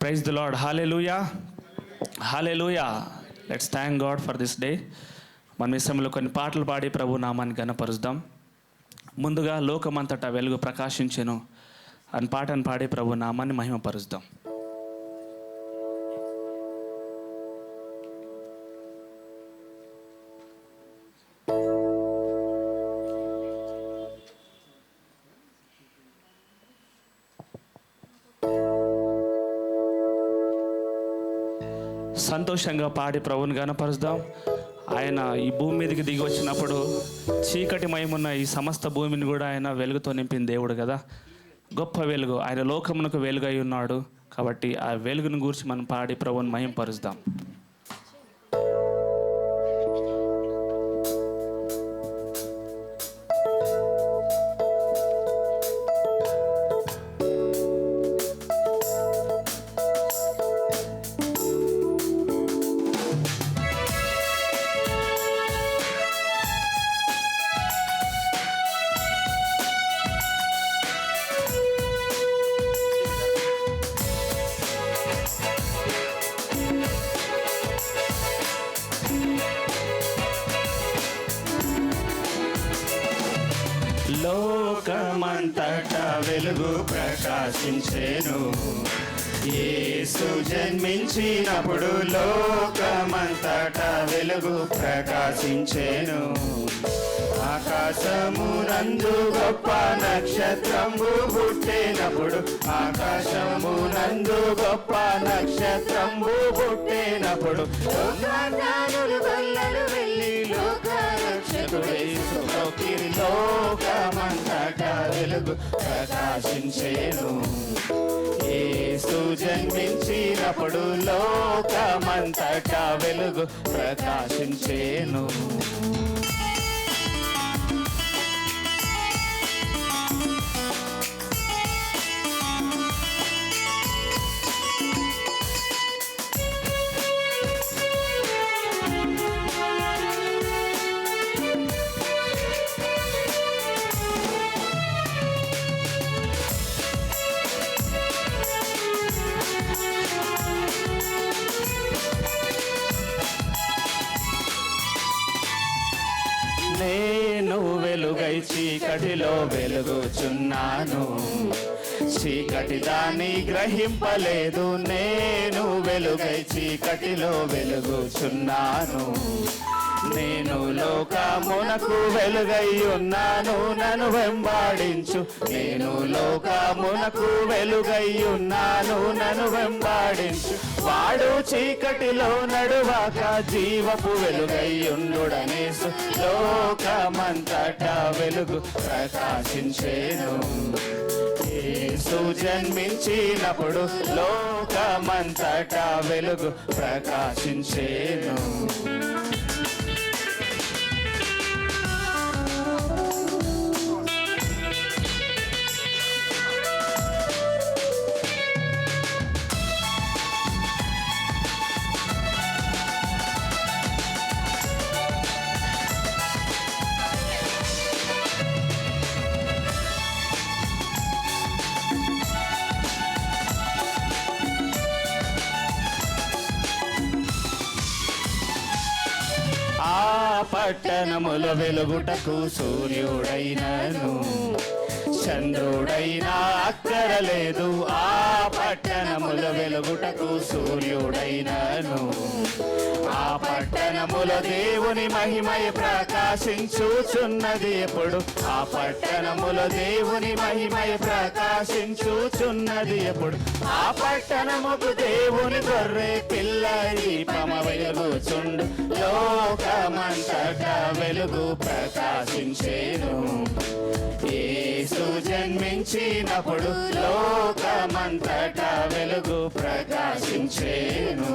Praise the Lord. Hallelujah, hallelujah. Let's thank God for this day. మన విషయంలో కొన్ని పాటలు పాడి ప్రభు నామాన్ని ఘనపరుద్దాం. ముందుగా లోకమంతటా వెలుగు ప్రకాశించెను అని పాటను పాడి ప్రభు నామాన్ని మహిమపరుద్దాం. సంతోషంగా పాడి ప్రభుని గణపరుద్దాం. ఆయన ఈ భూమి మీదకి దిగి వచ్చినప్పుడు చీకటిమయమున్న ఈ సమస్త భూమిని కూడా ఆయన వెలుగుతో నింపిన దేవుడు కదా, గొప్ప వెలుగు. ఆయన లోకమునకు వెలుగై ఉన్నాడు. కాబట్టి ఆ వెలుగును గురించి మనం పాడి ప్రభుని మహిమపరుద్దాం. లోకమంతటా వెలుగు ప్రకాశించెను. యేసు జన్మించినప్పుడు లోకమంతటా వెలుగు ప్రకాశించెను. ఆకాశమునందు గొప్ప నక్షత్రంబు పుట్టినప్పుడు, ఆకాశమునందు గొప్ప నక్షత్రంబు పుట్టినప్పుడు వెళ్ళి లోకమంతటా వెలుగు ప్రకాశించెను. యేసు జన్మించినప్పుడు లోకమంతటా వెలుగు ప్రకాశించెను. నేను వెలుగై చీకటిలో వెలుగుచున్నాను, చీకటి దాన్ని గ్రహింపలేదు. నేను వెలుగై చీకటిలో వెలుగుచున్నాను. నేను లోకమునకు వెలుగై ఉన్నాను, నన్ను వెంబాడించు. నేను లోకమునకు వెలుగై ఉన్నాను, నన్ను వెంబాడించు. వాడు చీకటిలో నడువాక జీవపు వెలుగై ఉండుడనేసు. లోకమంతటా వెలుగు ప్రకాశించెను. యేసు జన్మించినప్పుడు లోకమంతటా వెలుగు ప్రకాశించెను. ఆ పట్టణముల వెలుగుటకు సూర్యుడైనను చంద్రుడైనా అక్కరలేదు. ఆ పట్టణముల వెలుగుటకు సూర్యుడైనను. ఆ పట్టణముల దేవుని మహిమై ప్రకాశించుచున్నది ఎప్పుడు. ఆ పట్టణముల దేవుని మహిమై ప్రకాశించుచున్నది ఎప్పుడు. ఆ పట్టణముకు దేవుని గొర్రె పిల్ల దీపమ వెలుగుచుండు. లోకమంతటా వెలుగు ప్రకాశించెను. యేసు జన్మించినప్పుడు లోకమంతటా వెలుగు ప్రకాశించెను.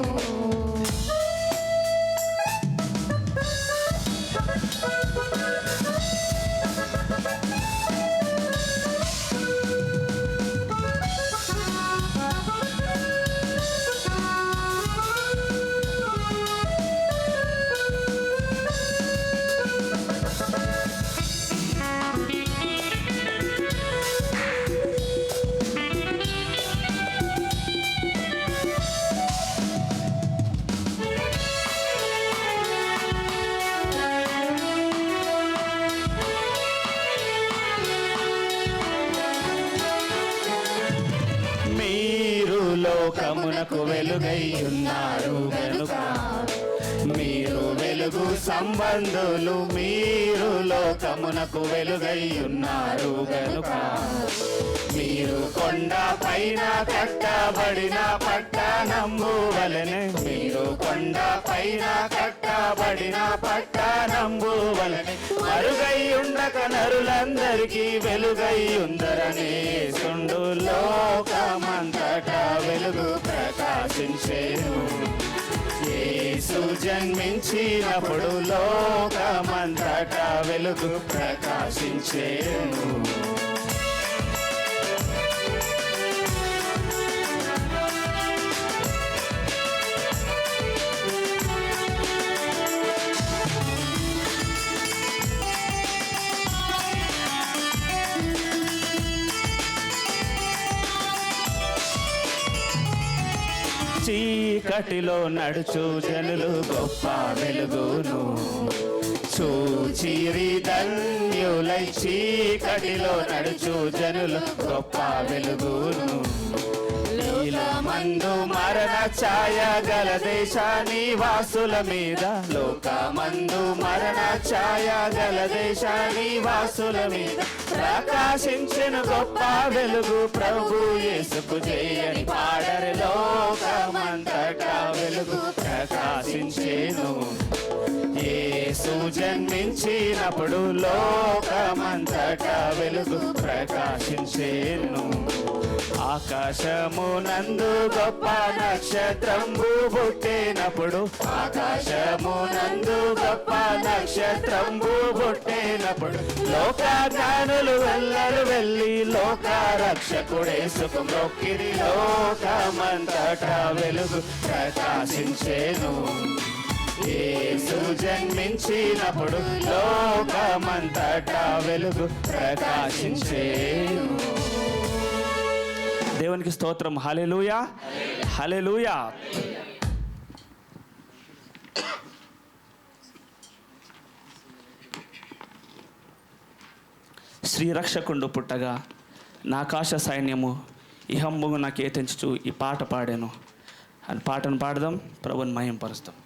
లోకమునకు వెలుగై ఉన్నారు గనుక మీరు వెలుగు సంబంధులు, మీరు లోకమునకు వెలుగై ఉన్నారు గనుక మీరు కొండ పైన కట్టబడిన పట్టణంబు వలెనే, మీరు కొండ పైన కట్టబడిన పట్టణంబు వలెనే మరుగై ఉండక నరులందరికీ వెలుగై ఉందరనే సుండు లోకమంతటా వెలుగు ప్రకాశించేను. యేసు జన్మించినప్పుడు లోకమంతటా వెలుగు ప్రకాశించేను. చీకటిలో నడుచు జనులు గొప్ప వెలుగును చూచిరి ధన్యులై, చీకటిలో నడుచు జనులు గొప్ప వెలుగును లోకమందు మరణ ఛాయ గల దేశాని వాసుల మీద, లోకమందు మరణ ఛాయ గల దేశాని వాసుల మీద ప్రకాశించెను గొప్ప వెలుగు ప్రభు యేసుకు జయని పాడరి. లోకమంతటా వెలుగు ప్రకాశించెను. యేసు జన్మించినప్పుడు లోకమంతటా వెలుగు ప్రకాశించెను. ఆకాశమునందు గొప్ప నక్షత్రంబు పుట్టినప్పుడు, ఆకాశమునందు గొప్ప నక్షత్రంబు పుట్టినప్పుడు లోక జ్ఞానులు వెళ్ళరు వెళ్ళి లోక రక్షకుడేసుకు మొక్కిరి. లోకమంతటా వెలుగు ప్రకాశించెను. యేసు జన్మించినప్పుడు లోకమంతటా వెలుగు ప్రకాశించెను. దేవునికి స్తోత్రం. హల్లెలూయా, హల్లెలూయా. శ్రీరక్షకుండు పుట్టగా నాకాశ సైన్యము ఇహంబుగు నాకే తెంచుచు ఈ పాట పాడాను అని పాటను పాడదాం, ప్రభుని మహింపరుస్తాం.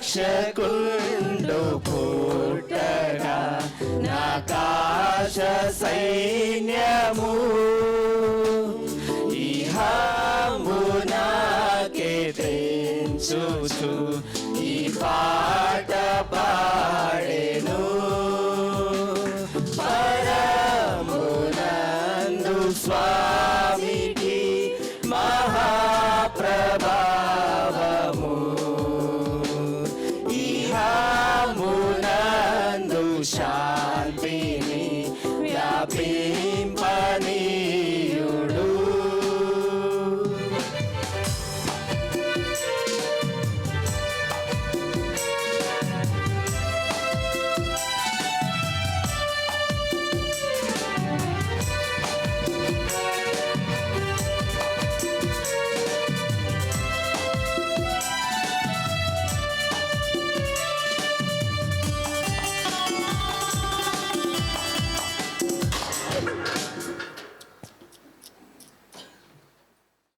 రక్షకుండు పుట్టగా నాకాశ సైన్యము ఇహంబు నాకే తెంచుచు